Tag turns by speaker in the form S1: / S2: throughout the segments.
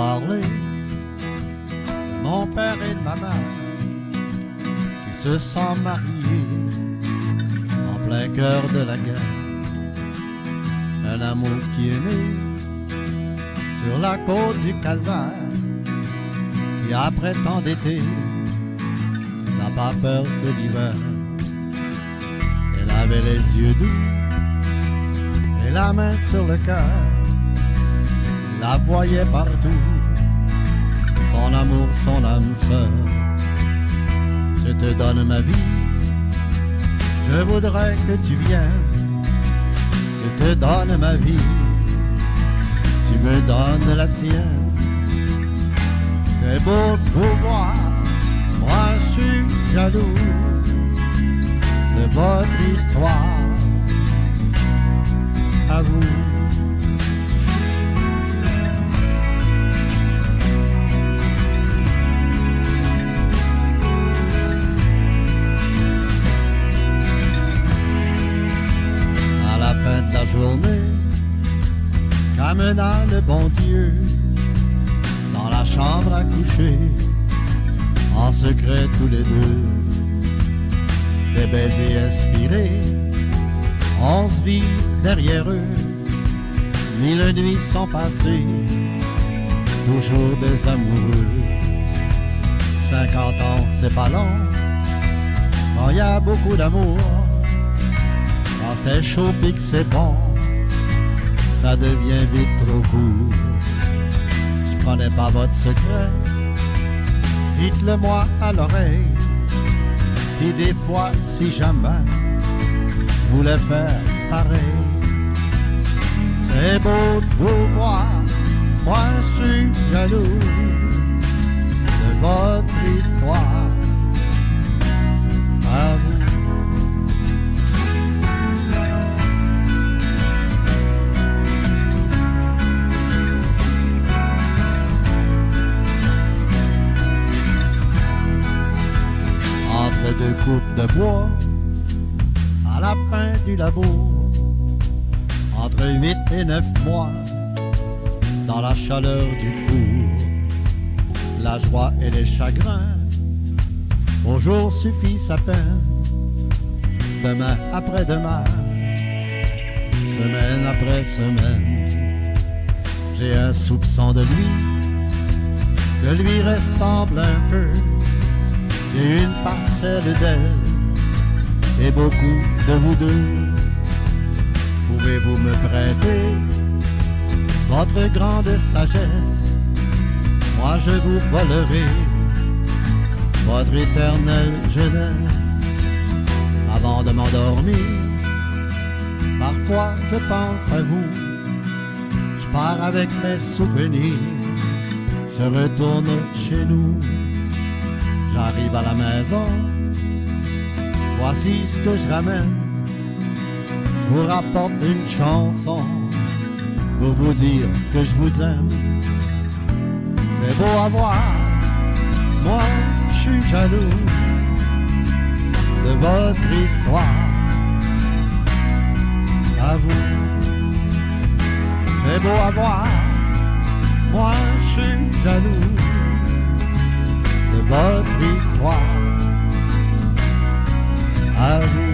S1: parler de mon père et de ma mère qui se sont mariés en plein cœur de la guerre. Un amour qui est né sur la côte du Calvaire, qui après tant d'été n'a pas peur de l'hiver. Elle avait les yeux doux et la main sur le cœur, la voyait partout, son amour, son âme sœur. Je te donne ma vie, je voudrais que tu viennes. Je te donne ma vie, tu me donnes la tienne. C'est beau de vous voir, moi je suis jaloux de votre histoire. À vous. De la journée, qu'amena le bon Dieu dans la chambre à coucher, en secret tous les deux, des baisers inspirés, on se vit derrière eux, 1000 nuits sont passées, toujours des amoureux. 50 ans c'est pas long, quand y a beaucoup d'amour. Quand c'est chaud pis que c'est bon, ça devient vite trop court. Je connais pas votre secret, dites-le moi à l'oreille. Si des fois, si jamais, je voulais faire pareil. C'est beau de vous voir, moi je suis jaloux de votre histoire. À vous. Deux coupes de bois à la fin du labour, entre 8 et 9 mois dans la chaleur du four, la joie et les chagrins au jour suffisent à peine, demain après demain, semaine après semaine. J'ai un soupçon de lui, je lui ressemble un peu. J'ai une parcelle d'elle et beaucoup de vous deux. Pouvez-vous me prêter votre grande sagesse? Moi je vous volerai votre éternelle jeunesse. Avant de m'endormir, parfois je pense à vous. Je pars avec mes souvenirs, je retourne chez nous. J'arrive à la maison, voici ce que je ramène. Je vous rapporte une chanson pour vous dire que je vous aime. C'est beau à voir, moi je suis jaloux de votre histoire. À vous, c'est beau à voir, moi je suis jaloux de votre histoire. À vous.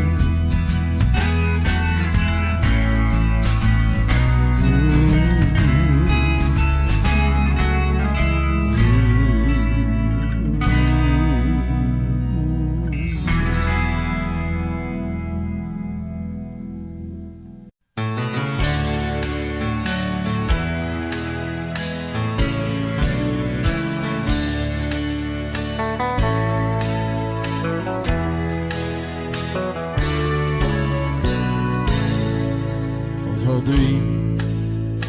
S1: Aujourd'hui,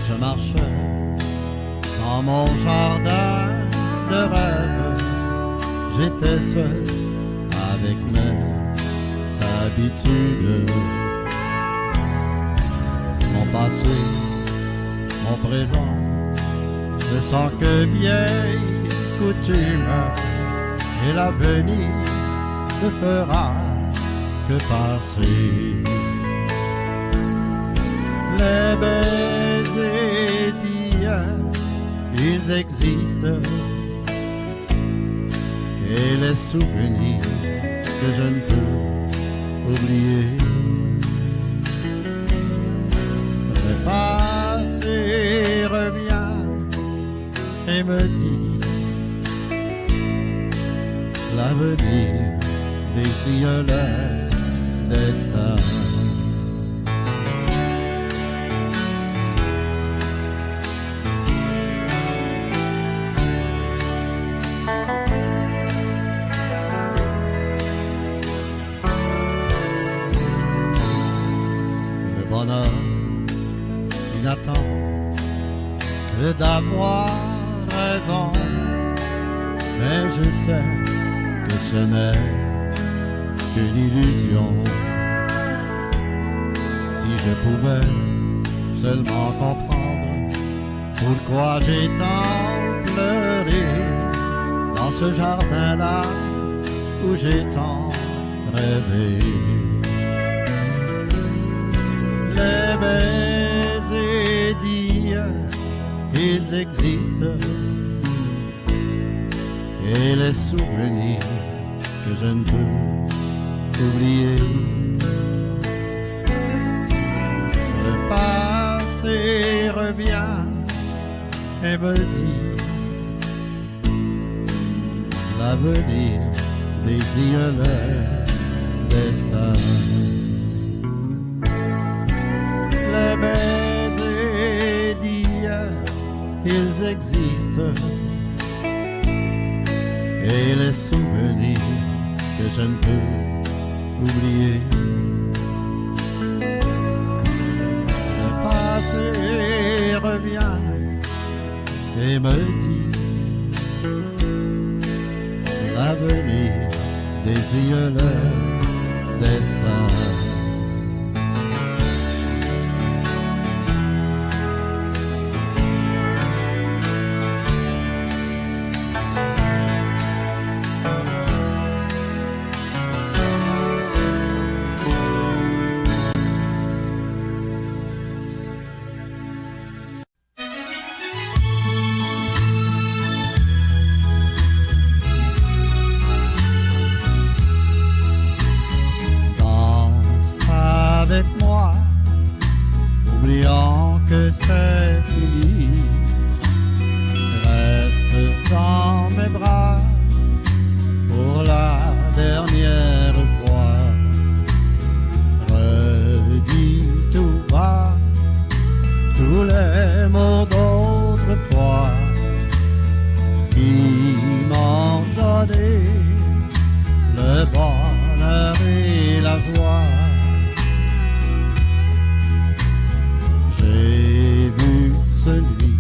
S1: je marchais dans mon jardin de rêve. J'étais seul avec mes habitudes. Mon passé, mon présent ne sont que vieilles coutumes, et l'avenir ne fera que passer. Les baisers d'hier ils existent, et les souvenirs que je ne peux oublier. Le passé revient et me dit l'avenir dessine le destin. Le bonheur qui n'attend que d'avoir raison, mais je sais que ce n'est qu'une illusion. Si je pouvais seulement comprendre pourquoi j'ai tant pleuré dans ce jardin-là où j'ai tant rêvé. Les baisers d'hier, ils existent, et les souvenirs que je ne peux oublier. Le passé revient et me dit l'avenir désire le destin. Les baisers d'hier, ils existent, et les souvenirs que je ne peux oublier. Le passé revient et me dit l'avenir désire le destin. Oubliant que c'est fini, reste dans mes bras pour la dernière fois. Redis tout bas tous les mots d'autrefois qui m'ont donné le bonheur et la joie. J'ai vu celui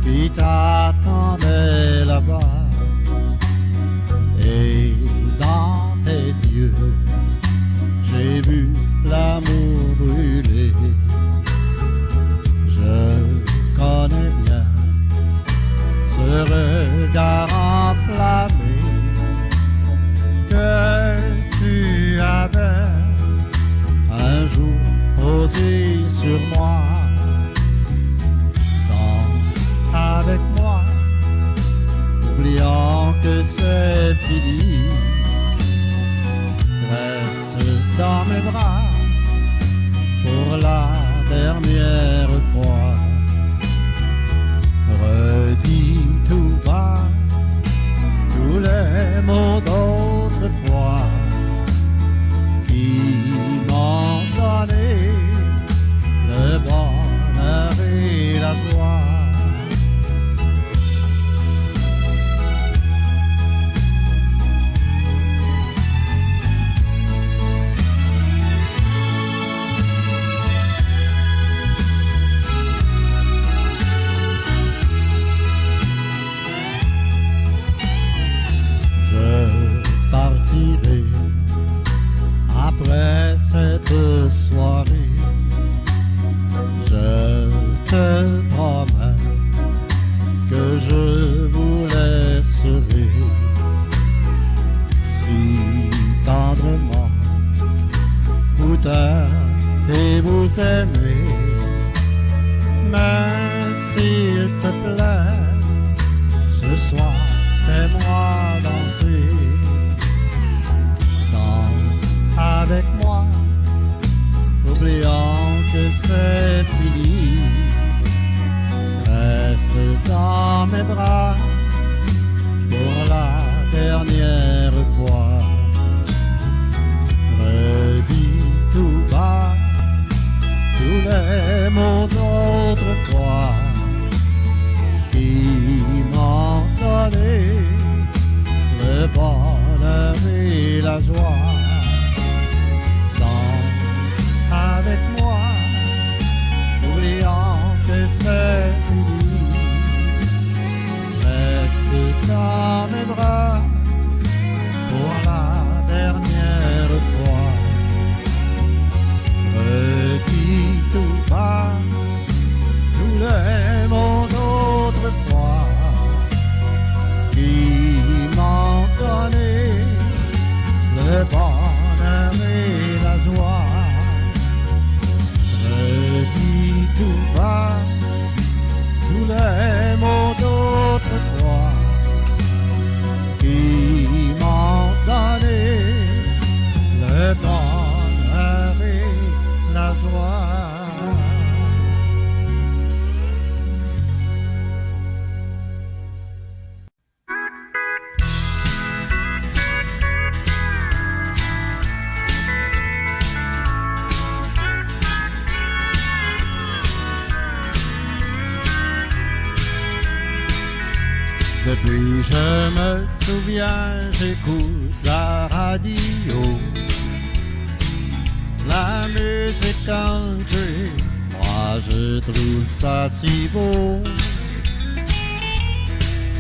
S1: qui t'attendait là-bas, et dans tes yeux, j'ai vu l'amour brûler. Je connais bien ce regard enflammé que tu avais un jour posé sur moi. Danse avec moi, oubliant que c'est fini. Reste dans mes bras pour la dernière fois. Redis tout bas tous les mots d'autrefois qui m'ont donné le bonheur et la joie. Je partirai après cette soirée. Je te promets que je vous laisserai si tendrement vous taire et vous aimer. Mais s'il te plaît, ce soir, fais-moi danser. Danse avec moi, oubliant que c'est fini. Reste dans mes bras pour la dernière fois. Redis tout bas tous les mots d'autrefois qui m'ont donné le bonheur et la joie. Danse avec moi, oubliant que c'est fini. Reste dans mes bras pour la dernière fois. Redis tout bas tous les mots d'autrefois qui m'ont donné le bonheur et la joie. Redis tout bas tous les mots d'autrefois qui m'ont donné le bonheur et la joie. Depuis je me souviens, j'écoute la radio, la musique country, moi je trouve ça si beau.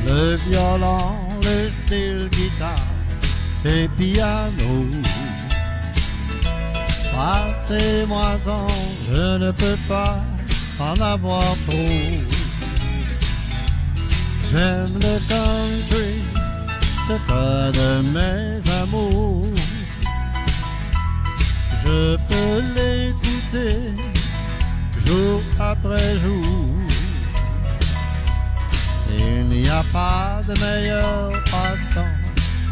S1: Le violon, le style guitare et piano. Passez-moi-en, je ne peux pas en avoir trop. J'aime le country, c'est un de mes amours. Je peux l'écouter jour après jour. Il n'y a pas de meilleur passe-temps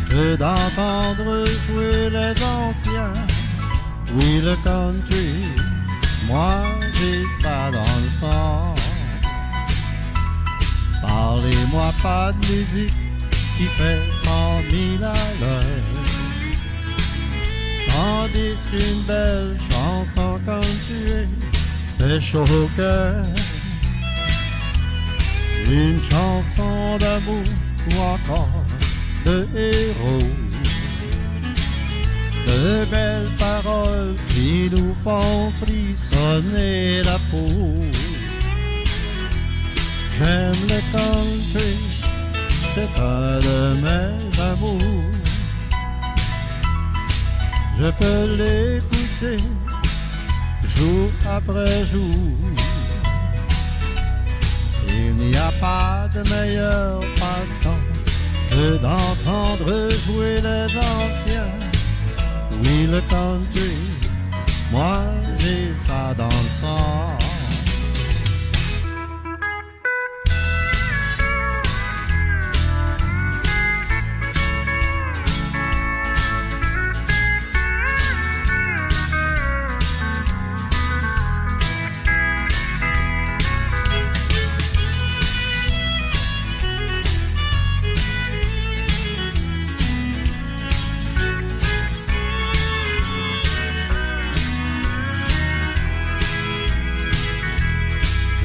S1: que d'entendre jouer les anciens. Oui, le country, moi j'ai ça dans le sang. Parlez-moi pas de musique qui fait 100 000 à l'heure, tandis qu'une belle chanson country fait chaud au cœur. Une chanson d'amour ou encore de héros, de belles paroles qui nous font frissonner la peau. J'aime le country, c'est un de mes amours. Je peux l'écouter jour après jour. Il n'y a pas de meilleur passe-temps que d'entendre jouer les anciens. Oui, le country, moi j'ai ça dans le sang.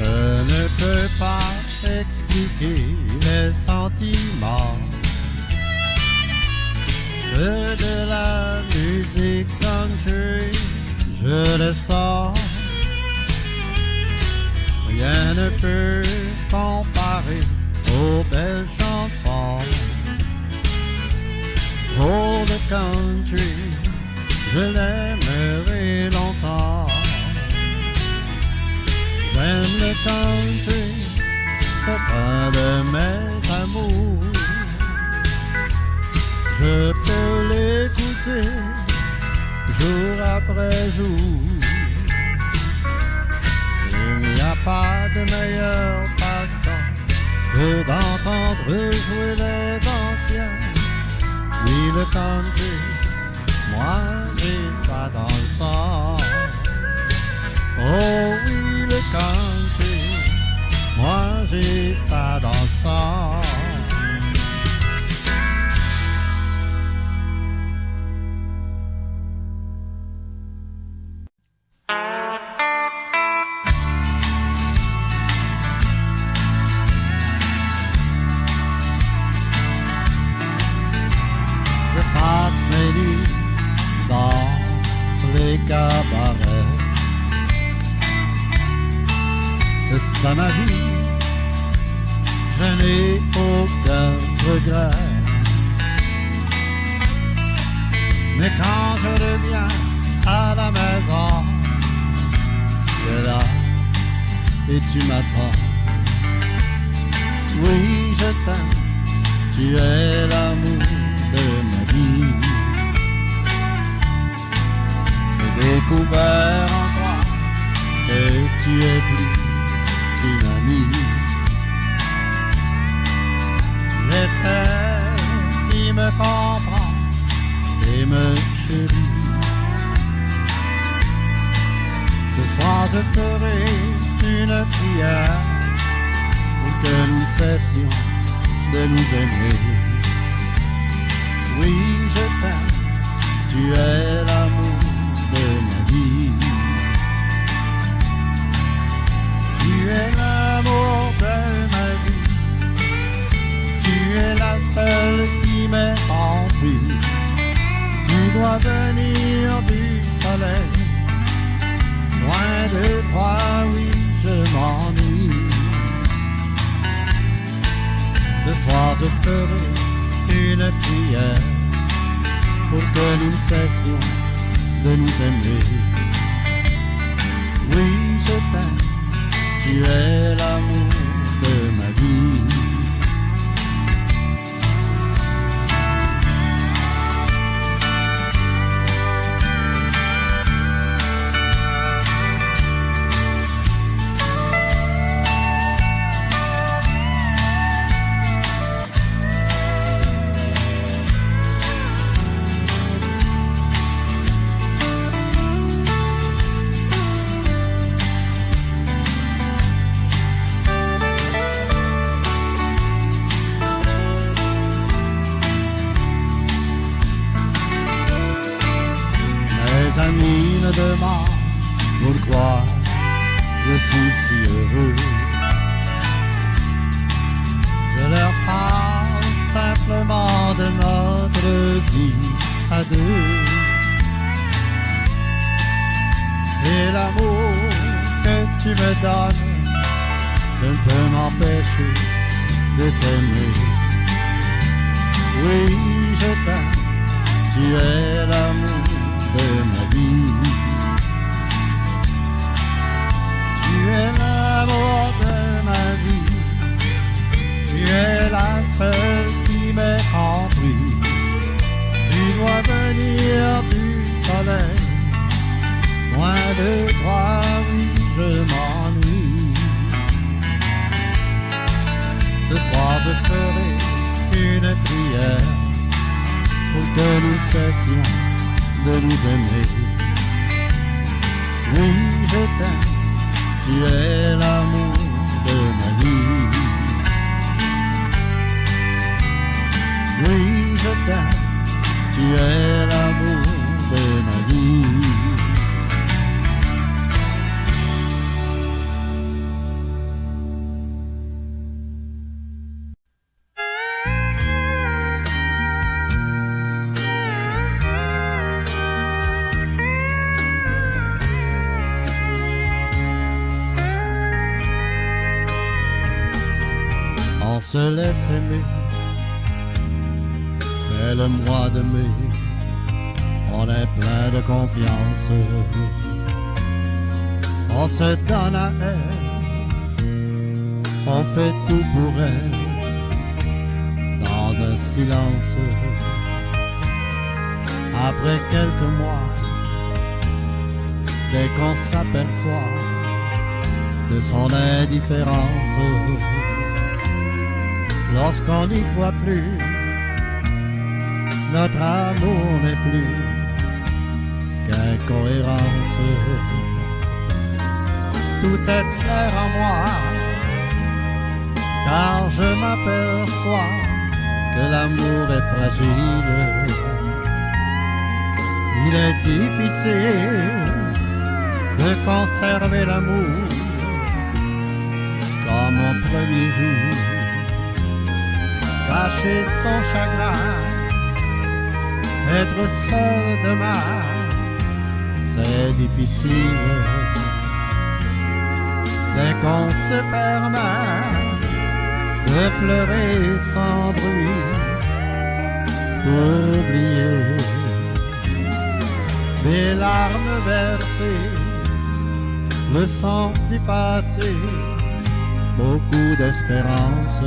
S1: Je ne peux pas expliquer les sentiments que de la musique country, je le sens. Rien ne peut comparer aux belles chansons. Oh, le country, je l'aimerai longtemps. J'aime le country, c'est un de mes amours. Je peux l'écouter jour après jour. Il n'y a pas de meilleur passe-temps que d'entendre jouer les anciens. Oui, le country, moi j'ai ça dans le sang. Oh oui, le country, moi j'ai ça dans le sang. Je passe mes nuits dans les cabarets. C'est ça ma vie, je n'ai aucun regret. Mais quand je reviens à la maison, tu es là et tu m'attends. Oui, je t'aime, tu es l'amour de ma vie. J'ai découvert en toi que tu es plus qu'une amie. Tu es celle qui me comprend et me chérit. Ce soir je ferai une prière pour que nous cessions de nous aimer. Oui, je t'aime, tu es l'amour de ma vie. Tu es l'amour de ma vie. Tu es la seule qui m'est remplie. Tu dois venir du soleil. Loin de toi, oui, je m'ennuie. Ce soir je ferai une prière pour que nous cessions de nous aimer. Oui, je t'aime, tu es l'amour de ma vie. Mes amis me demandent pourquoi je suis si heureux. Je leur parle simplement de notre vie à deux. Et l'amour que tu me donnes, je ne peux m'empêcher de t'aimer. Oui, je t'aime, tu es l'amour de ma vie. Tu es l'amour de ma vie. Tu es la seule qui m'est compris. Tu dois venir du soleil. Loin de toi, oui, je m'ennuie. Ce soir je ferai une prière pour que nous cessions de nous aimer. Oui, je t'aime, tu es l'amour de ma vie. Oui, je t'aime, tu es l'amour de ma vie. On se laisse aimer, c'est le mois de mai, on est plein de confiance, on se donne à elle, on fait tout pour elle, dans un silence. Après quelques mois, dès qu'on s'aperçoit de son indifférence. Lorsqu'on n'y croit plus, notre amour n'est plus qu'incohérence. Tout est clair en moi, car je m'aperçois que l'amour est fragile. Il est difficile de conserver l'amour comme au premier jour. Cacher son chagrin, être seul demain, c'est difficile. Dès qu'on se permet de pleurer sans bruit, d'oublier des larmes versées, le sang du passé, beaucoup d'espérance.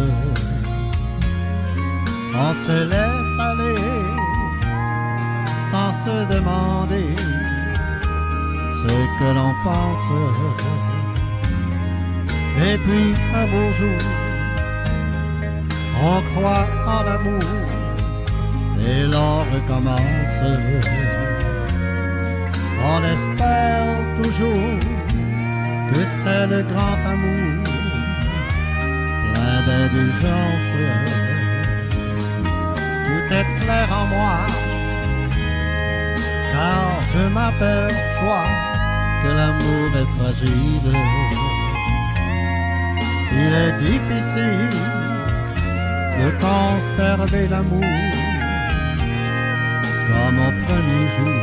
S1: On se laisse aller sans se demander ce que l'on pense. Et puis un beau jour, on croit en l'amour et l'on recommence. On espère toujours que c'est le grand amour, plein d'indulgence. Tout est clair en moi, car je m'aperçois que l'amour est fragile. Il est difficile de conserver l'amour comme au premier jour.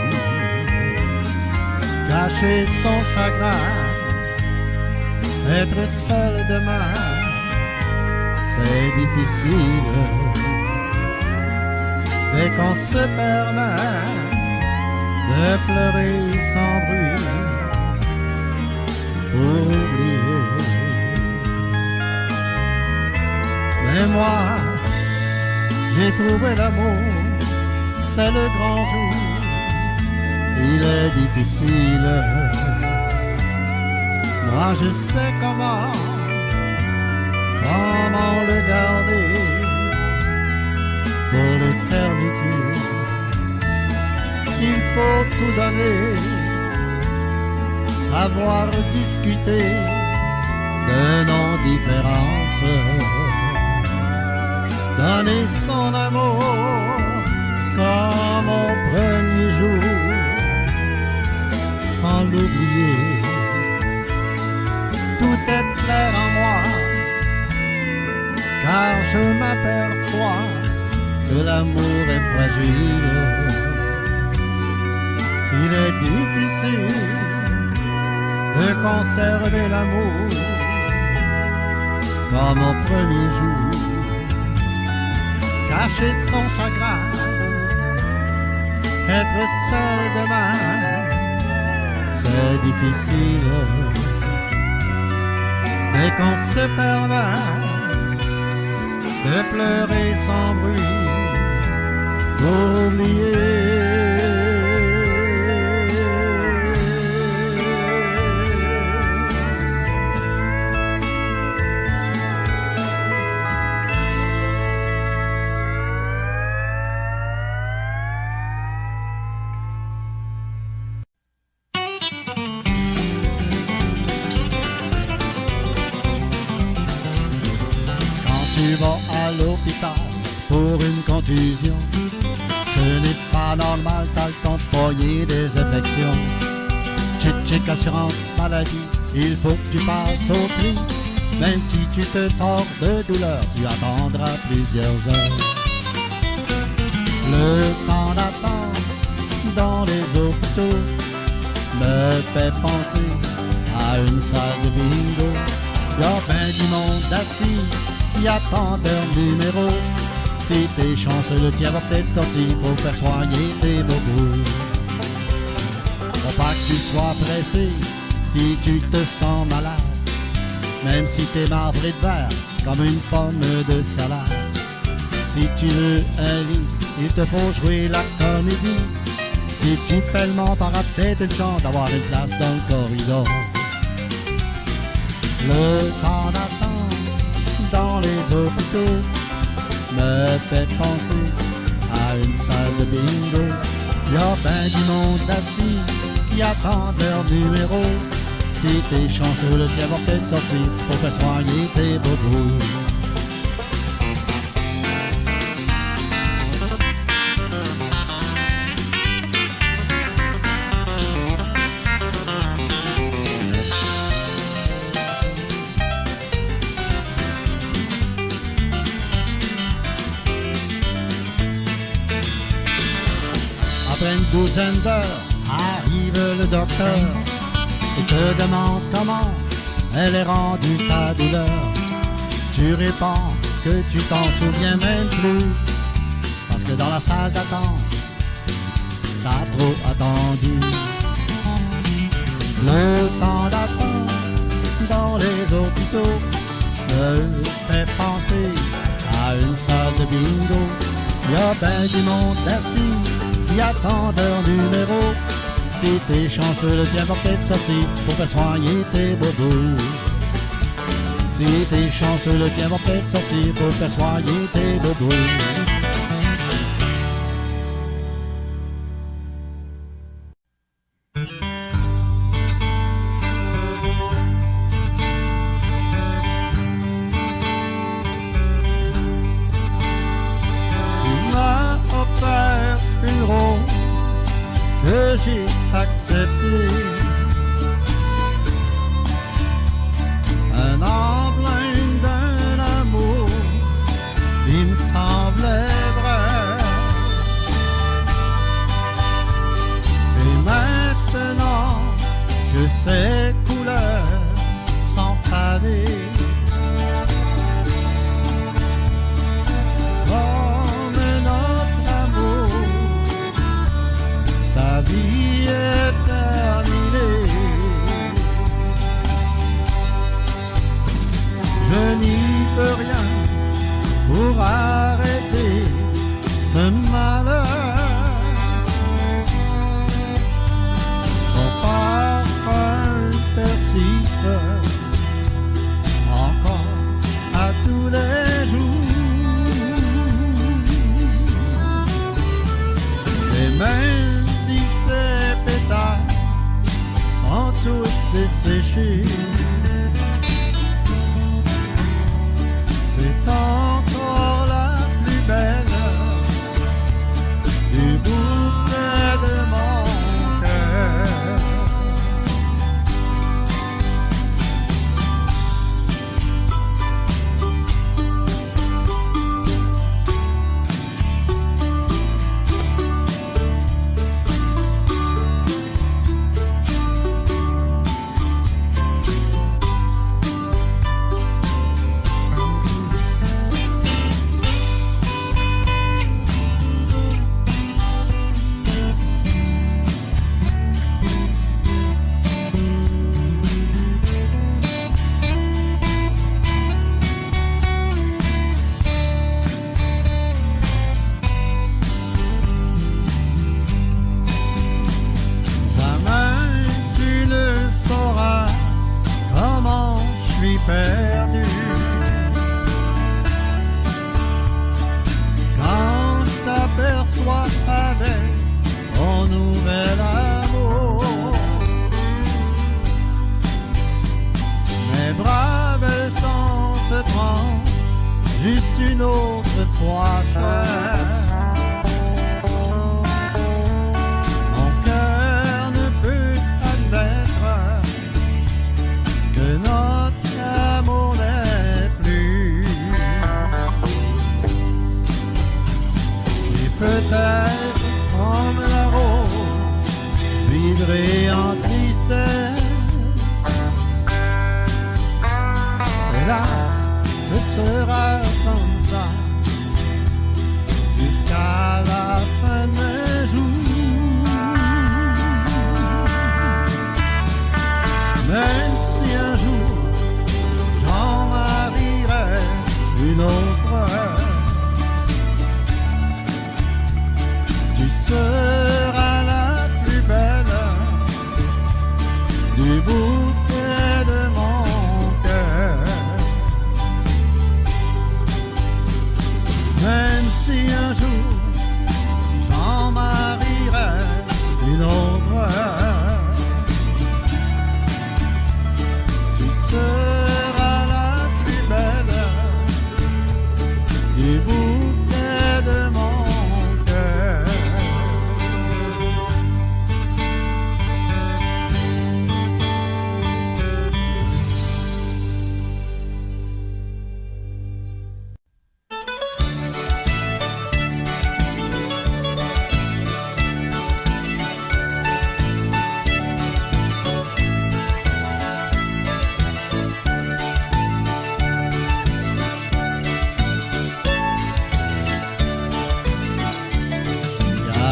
S1: Cacher son chagrin, être seul demain, c'est difficile. Dès qu'on se permet de pleurer sans bruit, pour oublier. Mais moi, j'ai trouvé l'amour, c'est le grand jour. Il est difficile. Moi je sais comment le garder pour l'éternité. Il faut tout donner, savoir discuter de nos différences, donner son amour comme au premier jour, sans l'oublier. Tout est clair en moi, car je m'aperçois que l'amour est fragile. Il est difficile de conserver l'amour comme au premier jour. Cacher son chagrin, être seul demain, c'est difficile. Dès qu'on se permet de pleurer sans bruit, pour oublier. Tu vas à l'hôpital pour une contusion, ce n'est pas normal, t'as le temps de poigner des infections. Tchic-tchic assurance maladie, il faut que tu passes au tri. Même si tu te tords de douleur, tu attendras plusieurs heures. Le temps d'attente dans les hôpitaux me fait penser à une salle de bingo. Y'a ben du monde assis qui attend leur numéro. Si t'es chanceux, le tien va peut-être sortir pour faire soigner tes bobos. Faut pas que tu sois pressé si tu te sens malade, même si t'es marbré de verre comme une pomme de salade. Si tu veux un lit, il te faut jouer la comédie. Si tu fais le mort, t'auras peut-être une chance d'avoir une place dans le corridor. Le temps d'attente dans les hôpitaux me fait penser à une salle de bingo. Y a ben du monde assis qui attend leur numéro. Si t'es chanceux, le tien va peut-être sortir pour faire soigner tes bobos. Après une douzaine d'heures, arrive le docteur et te demande comment elle est rendue ta douleur. Tu réponds que tu t'en souviens même plus, parce que dans la salle d'attente, t'as trop attendu. Le temps d'attente dans les hôpitaux me fait penser à une salle de bingo. Y a ben du monde assis qui attend leur numéro. Si t'es chanceux, le tien va peut-être sortir pour faire soigner tes bobos. Si t'es chanceux, le tien va peut-être sortir pour faire soigner tes bobos. Tu m'as offert une rose que j'ai accepté, un emblème d'un amour qui me semblait vrai. Et maintenant que ces couleurs sont fanées, comme notre amour, sa vie est terminée. Je n'y peux rien pour arrêter ce malheur. Son parfum persiste encore à tous les jours. Et même si ces pétales sont tous desséchés, c'est encore la plus belle du bouquet de mon cœur. Perdu quand je t'aperçois avec ton nouvel amour. Mes bras veulent tant te prendre juste une autre fois, cher. Mon cœur ne peut admettre que notre amour n'est plus. Et peut-être comme la rose vivrai en tristesse. Hélas, ce sera comme ça jusqu'à la fin de mes jours. Même si un jour j'en marierai une autre, tu seras la plus belle du bouquet de mon cœur.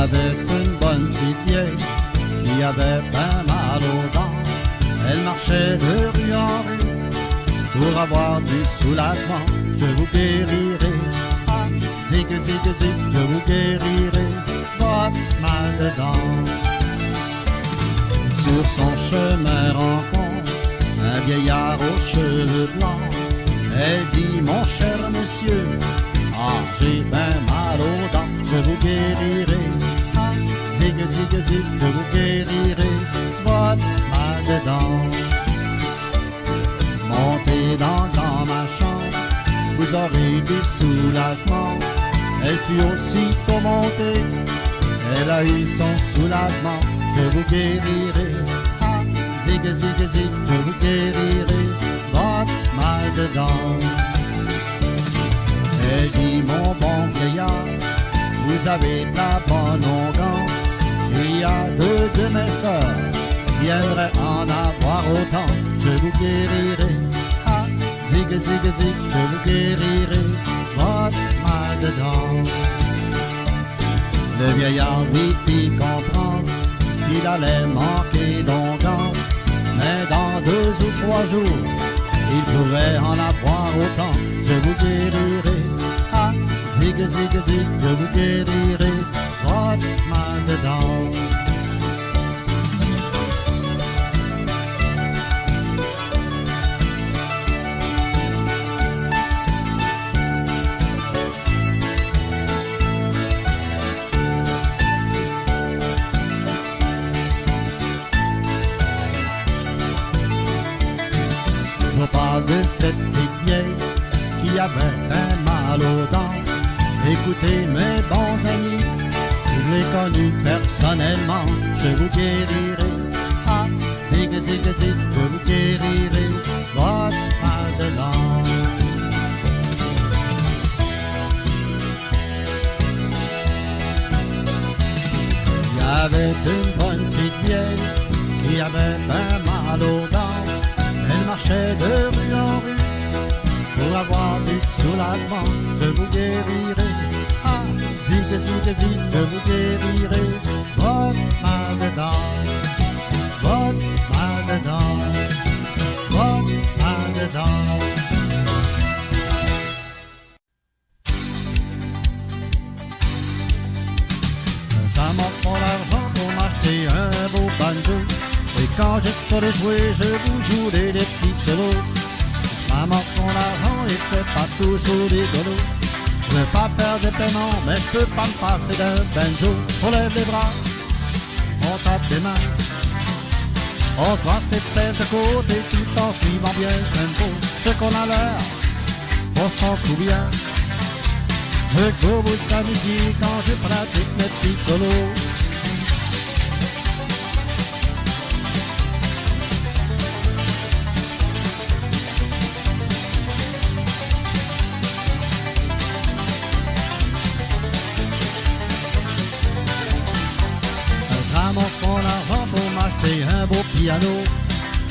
S1: avait une bonne petite vieille qui avait bien mal aux dents. Elle marchait de rue en rue pour avoir du soulagement. Je vous guérirai, ah, zig, zig, zig, je vous guérirai votre mal de dents. Sur son chemin rencontre un vieillard aux cheveux blancs. Elle dit, mon cher monsieur, ah, j'ai bien mal aux dents, je vous guérirai, ah, zig, zig, zig, je vous guérirai votre mal de dents. Montez dans ma chambre, vous aurez du soulagement. Elle fut aussitôt montée, elle a eu son soulagement. Je vous guérirai, ah, zig, zig, zig, je vous guérirai votre mal de dents. Elle dit, mon bon vieillard, vous avez de la bonne onguent. Il y a deux de mes sœurs qui aimeraient en avoir autant. Je vous guérirai, ah, zig, zig, zig, je vous guérirai votre mal de dents. Le vieillard lui fit comprendre qu'il allait manquer d'onguent, mais dans 2 ou 3 jours, il pouvait en avoir autant. Je vous guérirai, ah, zig, zig, zig, je vous guérirai votre mal de dents. Je parle de cette petite vieille qui avait un mal aux dents. Écoutez mes bons amis, je l'ai connu personnellement. Je vous guérirai, ah, zig, zig, zig, je vous guérirai votre mal de dents. Il y avait une bonne petite vieille qui avait bien mal aux dents. Elle marchait de rue en rue pour avoir du soulagement. Je vous guérirai, ah, zig, zig, zig, je vous guérirai votre mal de dents, votre mal de dents, votre mal de dents. J'amasse mon argent pour m'acheter un beau banjo. Et quand je saurai jouer, je vous jouerai des petits solos. J'amasse mon argent et c'est pas toujours rigolo. Je veux pas faire des paiements, mais je peux pas me passer d'un banjo. On lève les bras, on tape des mains, on se brasse les têtes de côté tout en suivant bien le tempo. Ce qu'on a l'air, on s'en fout bien. Je veux que vous vous amusiez quand je pratique mes petits solos. J'ramasse mon argent pour m'acheter un beau piano.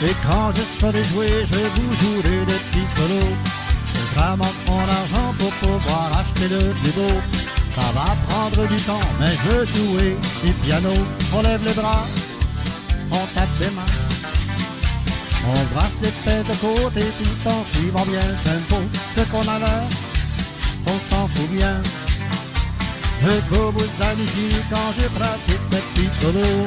S1: Et quand je saurai jouer, je vous jouerai des petits solos. Je ramasse mon argent pour pouvoir acheter le plus beau. Ça va prendre du temps, mais je veux jouer du piano. On lève les bras, on tape des mains, on brasse les têtes de côté tout en suivant bien le tempo. Ce qu'on a l'air, on s'en fout bien. Je veux que vous vous amusiez quand je pratique mes petits solos.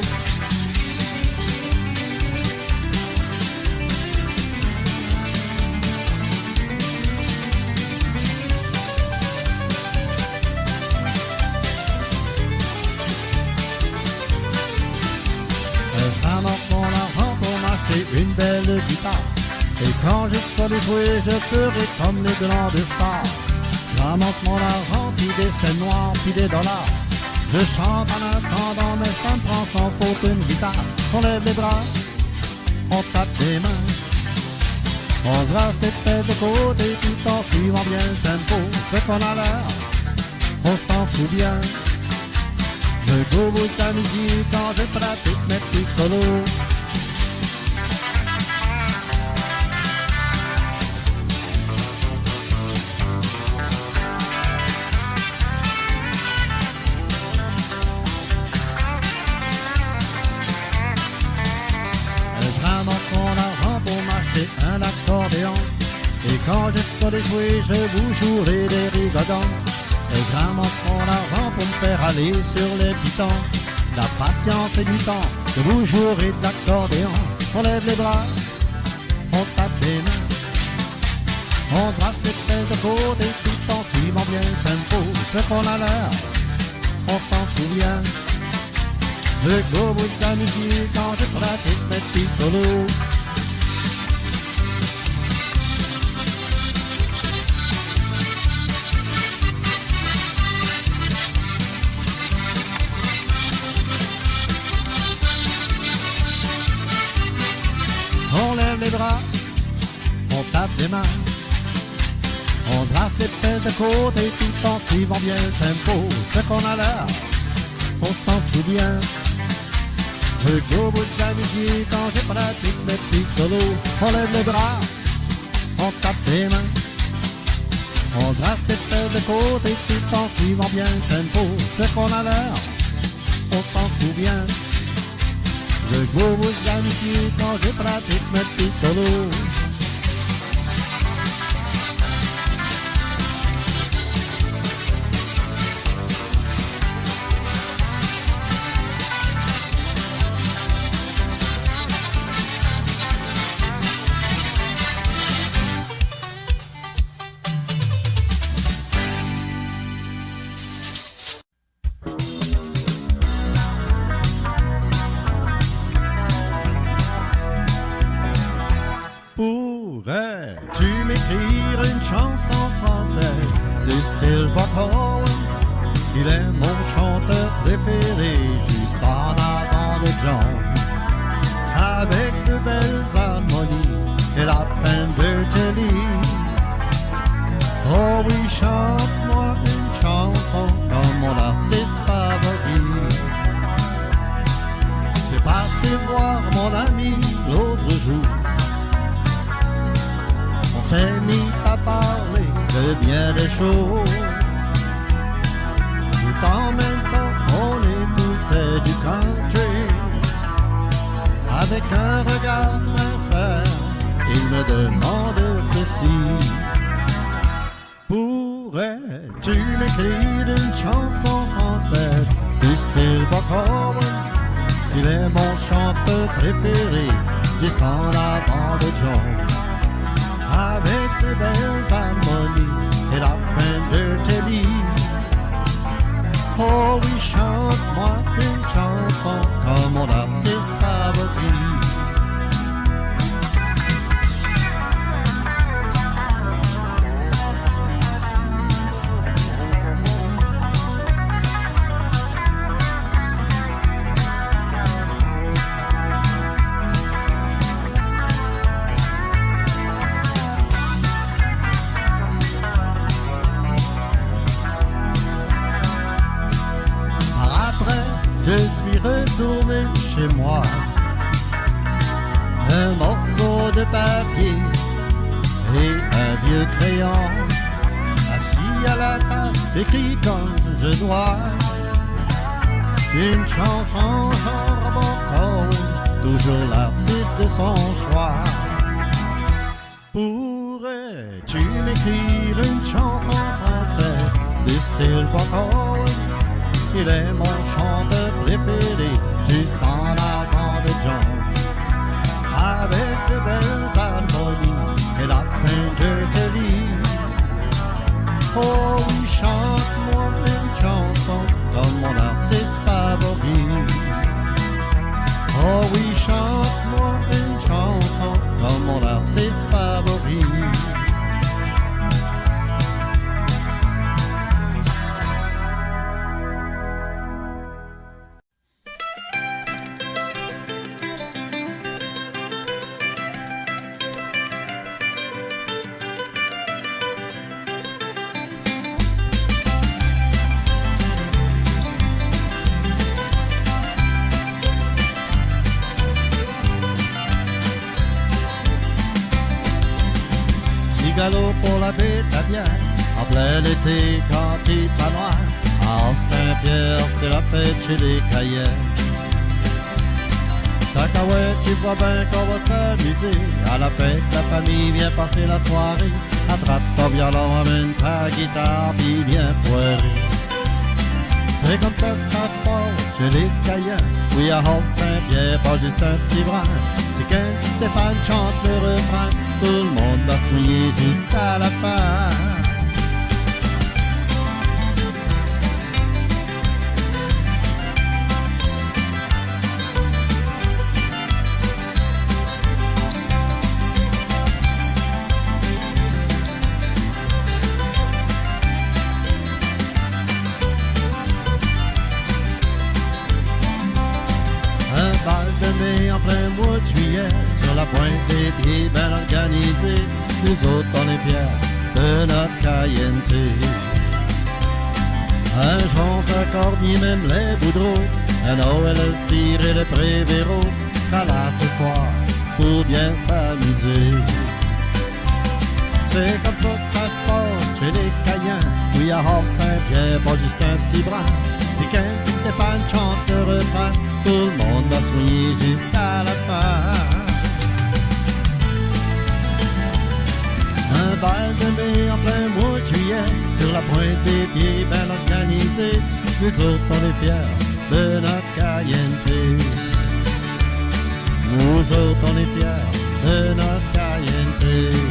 S1: Je ramasse mon argent pour m'acheter une belle guitare. Et quand je saurai jouer, je ferai comme les grandes stars. Je ramasse mon argent, puis des scènes noires, puis des dollars. Je chante en attendant, mais ça me prend sans faute une guitare. On lève les bras, on tape des mains, on se brasse les têtes de côté tout en suivant bien le tempo. Ce qu'on a l'air, on s'en fout bien. Je veux que vous vous amusiez quand je pratique mes petits solos. des jouets, je vous jouerai des rigodons. Et j'invente mon argent pour me faire aller sur les pitons. La patience et du temps, je vous jouerai de l'accordéon. On lève les bras, on tape des mains, on brasse les fesses de côté tout en suivant bien le tempo. Ce qu'on a l'air, on s'en souvient. Je go vous amuser quand je pratique mes petits solos. On lève les bras, on tape des mains, on brasse les fesses de côté tout en suivant bien le tempo. Ce qu'on a l'air, on s'en souvient. Je go vous amuser quand je pratique mes petits solos. On lève les bras, on tape des mains, on brasse les fesses de côté tout en suivant bien le tempo. Ce qu'on a l'air, on s'en souvient. Je go vous amuser quand je pratique mes petits solos. Pourrais-tu m'écrire une chanson française du style Buck Owens? Il est mon chanteur préféré, juste en avant de John. Avec de belles harmonies et la fin de Telly. Oh oui, chante-moi une chanson comme mon artiste favori. J'ai passé voir mon ami l'autre jour. On s'est mis à parler de bien des choses. Tout en même temps, on écoutait du country. Avec un regard sincère, il me demande ceci. Pourrais-tu m'écrire une chanson française du style Buck Owens? Il est mon chanteur préféré, juste en avant de John. Avec de belles harmonies et la fin de Telly. Oh oui, chante-moi une chanson comme mon artiste favori. Je suis retourné chez moi. Un morceau de papier et un vieux crayon. Assis à la table, j'écris comme je dois. Une chanson genre Buck Owens, toujours l'artiste de son choix. Pourrais-tu m'écrire une chanson française du style Buck Owens? Il est mon chanteur préféré, juste en avant de John. Avec de belles harmonies et la fin de Telly. Oh oui, chante-moi une chanson comme mon artiste favori. Oh oui, chante-moi une chanson comme mon artiste favori. Galop pour la bête à bien, en plein été quand il fait noir, à Saint-Pierre c'est la fête chez les Cayennes. Cacahuète, tu vois bien qu'on va s'amuser. À la fête, la famille vient passer la soirée. Attrape ton violon, amène ta guitare, puis viens foirer. C'est comme ça que ça se passe chez les Caïens. Oui, à Haute-Saint-Pierre, pas juste un petit brin. C'est quand Stéphane chante le refrain, tout le monde va souiller jusqu'à la fin. Un bal de mai en plein mois de juillet, sur la pointe des pieds bien organisé. Nous autres on est fiers de notre Cayenne. Un jonc, un cornier, même les boudreaux, un Noël, le cire et le prévéro sera là ce soir pour bien s'amuser. C'est comme ça que ça se passe chez les Caïens. Oui, à Haute-Saint-Pierre, pas juste un petit brin. C'est quand Stéphane chante le refrain, tout le monde va soigner jusqu'à la fin. Un bal de mai en plein mois de juillet, sur la pointe des pieds bien organisé. Nous autres on est fiers de notre Cayenne. Nous autres on est fiers de notre Cayenne.